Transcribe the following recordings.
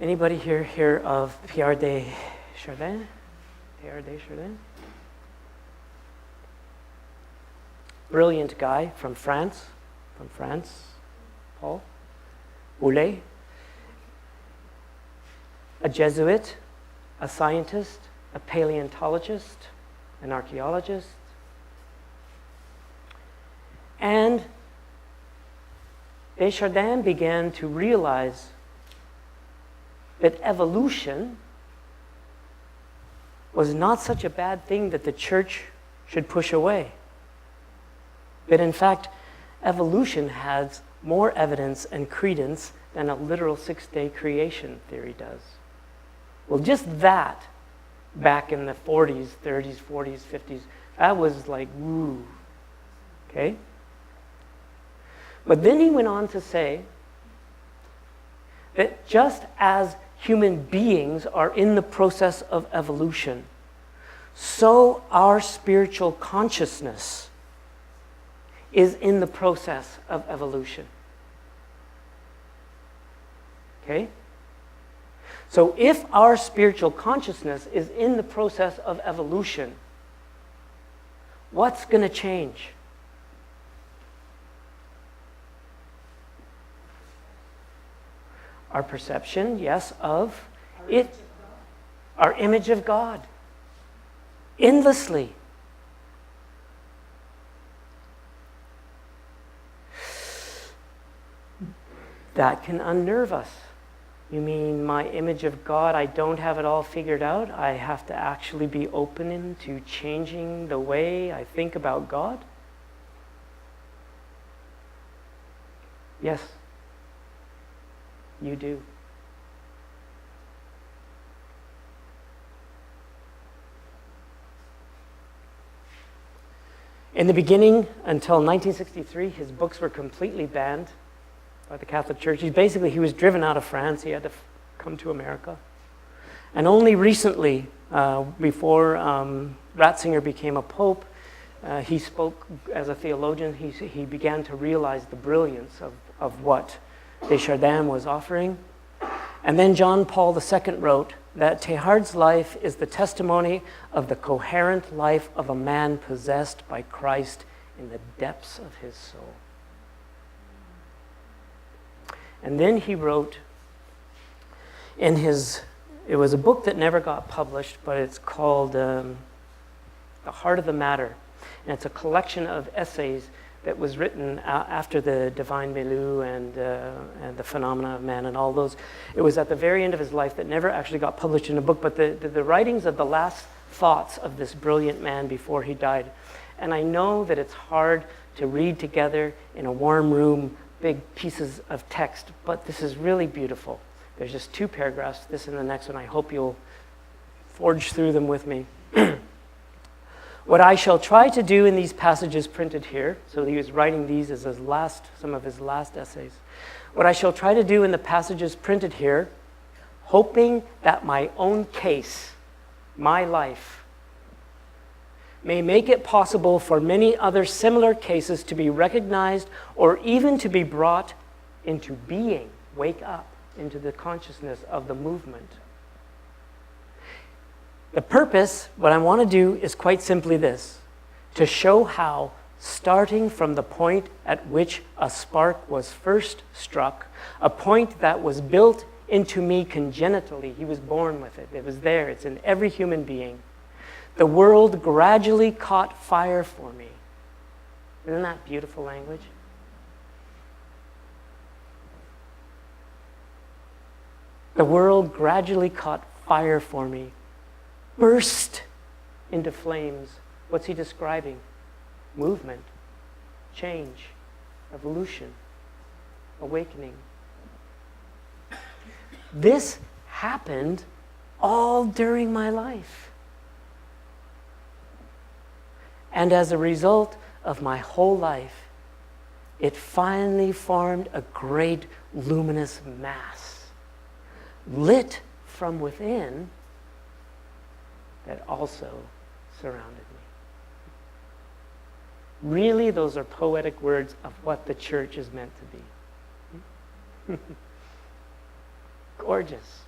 Anybody here hear of Pierre de CHARDIN? Pierre de CHARDIN? Brilliant guy from France. Paul Boulet. A Jesuit, a scientist, a paleontologist, an archaeologist. And Desjardins began to realize that evolution was not such a bad thing that the church should push away. That in fact, evolution has more evidence and credence than a literal six-day creation theory does. Well, just that, back in the 40s, 30s, 40s, 50s, that was like, woo, okay? But then he went on to say that just as human beings are in the process of evolution, so our spiritual consciousness is in the process of evolution. Okay? So if our spiritual consciousness is in the process of evolution, what's going to change? Our perception, yes, of it, our image of God, endlessly. That can unnerve us. You mean my image of God, I don't have it all figured out? I have to actually be open to changing the way I think about God? Yes, you do. In the beginning, until 1963, his books were completely banned by the Catholic Church. He was driven out of France. He had to come to America. And only recently, before Ratzinger became a pope, he spoke as a theologian. He began to realize the brilliance of what Desjardins was offering. And then John Paul II wrote that Teilhard's life is the testimony of the coherent life of a man possessed by Christ in the depths of his soul. And then he wrote in it was a book that never got published, but it's called The Heart of the Matter. And it's a collection of essays that was written after the Divine Milieu and the Phenomena of Man and all those. It was at the very end of his life that never actually got published in a book, but the writings of the last thoughts of this brilliant man before he died. And I know that it's hard to read together in a warm room, big pieces of text, but this is really beautiful. There's just 2 paragraphs, this and the next one. I hope you'll forge through them with me. What I shall try to do in these passages printed here, so he was writing these as some of his last essays. What I shall try to do in the passages printed here, hoping that my own case, my life, may make it possible for many other similar cases to be recognized or even to be brought into being, wake up into the consciousness of the movement. The purpose, what I want to do is quite simply this, to show how, starting from the point at which a spark was first struck, a point that was built into me congenitally, he was born with it, it was there, it's in every human being, the world gradually caught fire for me. Isn't that beautiful language? The world gradually caught fire for me, burst into flames. What's he describing? Movement, change, evolution, awakening. This happened all during my life. And as a result of my whole life, it finally formed a great luminous mass, lit from within, that also surrounded me. Really, those are poetic words of what the church is meant to be. Gorgeous.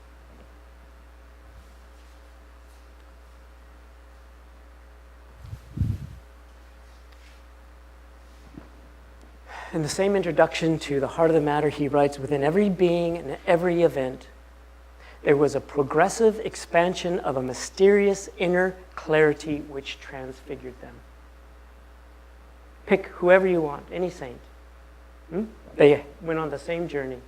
In the same introduction to The Heart of the Matter, he writes, within every being and every event, there was a progressive expansion of a mysterious inner clarity which transfigured them. Pick whoever you want, any saint. They went on the same journey.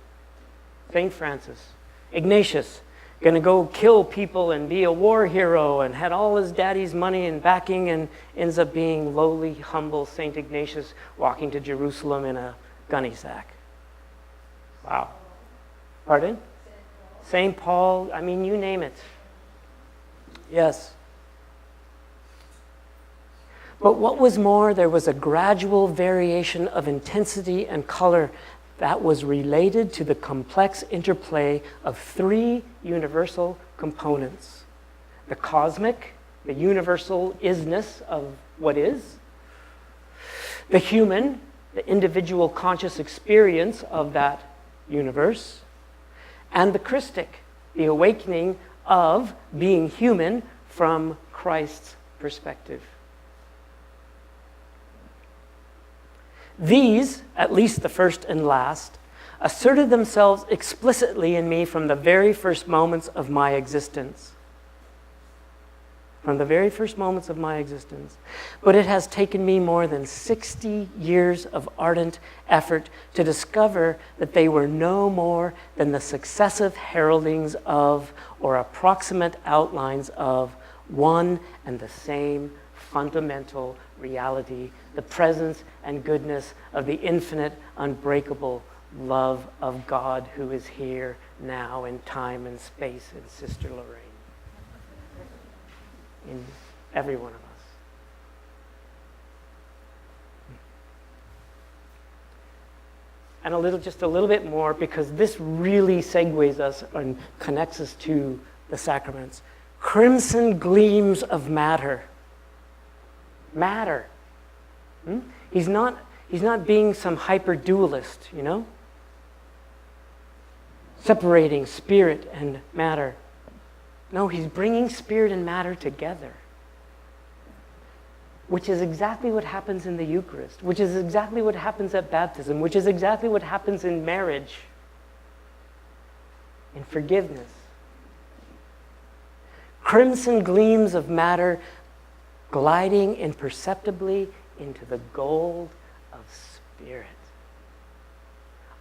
St. Francis, Ignatius, going to go kill people and be a war hero and had all his daddy's money and backing and ends up being lowly, humble St. Ignatius walking to Jerusalem in a gunny sack. Wow. Pardon? St. Paul, I mean, you name it. Yes. But what was more, there was a gradual variation of intensity and color that was related to the complex interplay of three universal components. The cosmic, the universal isness of what is. The human, the individual conscious experience of that universe. And the Christic, the awakening of being human from Christ's perspective. These, at least the first and last, asserted themselves explicitly in me from the very first moments of my existence. From the very first moments of my existence. But it has taken me more than 60 years of ardent effort to discover that they were no more than the successive heraldings of, or approximate outlines of, one and the same fundamental reality, the presence and goodness of the infinite, unbreakable love of God who is here now in time and space in Sister Lorraine. In every one of us. And just a little bit more, because this really segues us and connects us to the sacraments. Crimson gleams of matter. Matter. He's not being some hyper-dualist, separating spirit and matter. No, he's bringing spirit and matter together, which is exactly what happens in the Eucharist, which is exactly what happens at baptism, which is exactly what happens in marriage, in forgiveness. Crimson gleams of matter gliding imperceptibly into the gold of spirit,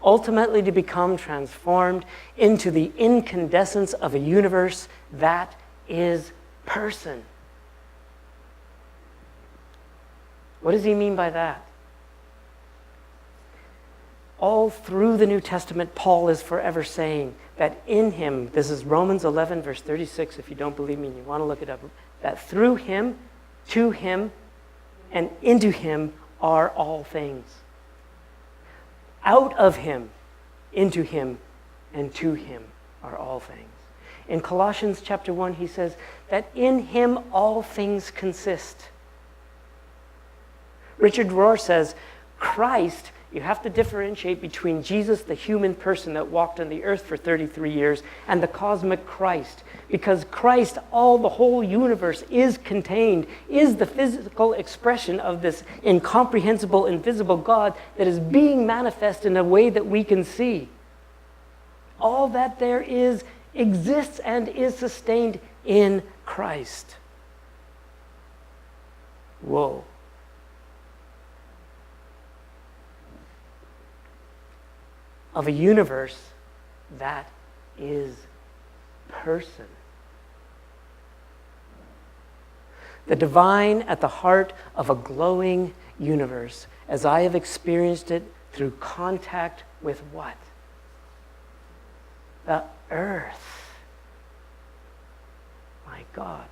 ultimately to become transformed into the incandescence of a universe that is person. What does he mean by that? All through the New Testament, Paul is forever saying that in him, this is Romans 11, verse 36, if you don't believe me and you want to look it up, that through him, to him, and into him are all things. Out of him, into him, and to him are all things. In Colossians chapter 1, he says that in him all things consist. Richard Rohr says, Christ, you have to differentiate between Jesus, the human person that walked on the earth for 33 years, and the cosmic Christ. Because Christ, the whole universe is contained, is the physical expression of this incomprehensible, invisible God that is being manifest in a way that we can see. All that there is exists and is sustained in Christ. Whoa. Of a universe that is person. The divine at the heart of a glowing universe, as I have experienced it through contact with what? The earth. My God.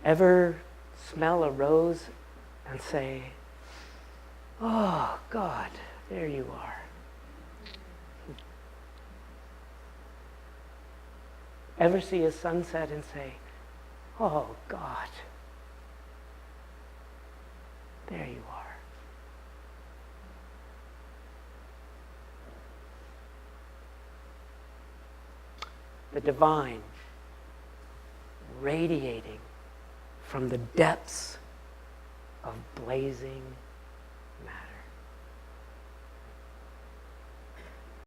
Ever smell a rose and say, oh, God, there you are. Ever see a sunset and say, oh, God, there you are. The divine radiating from the depths of blazing matter.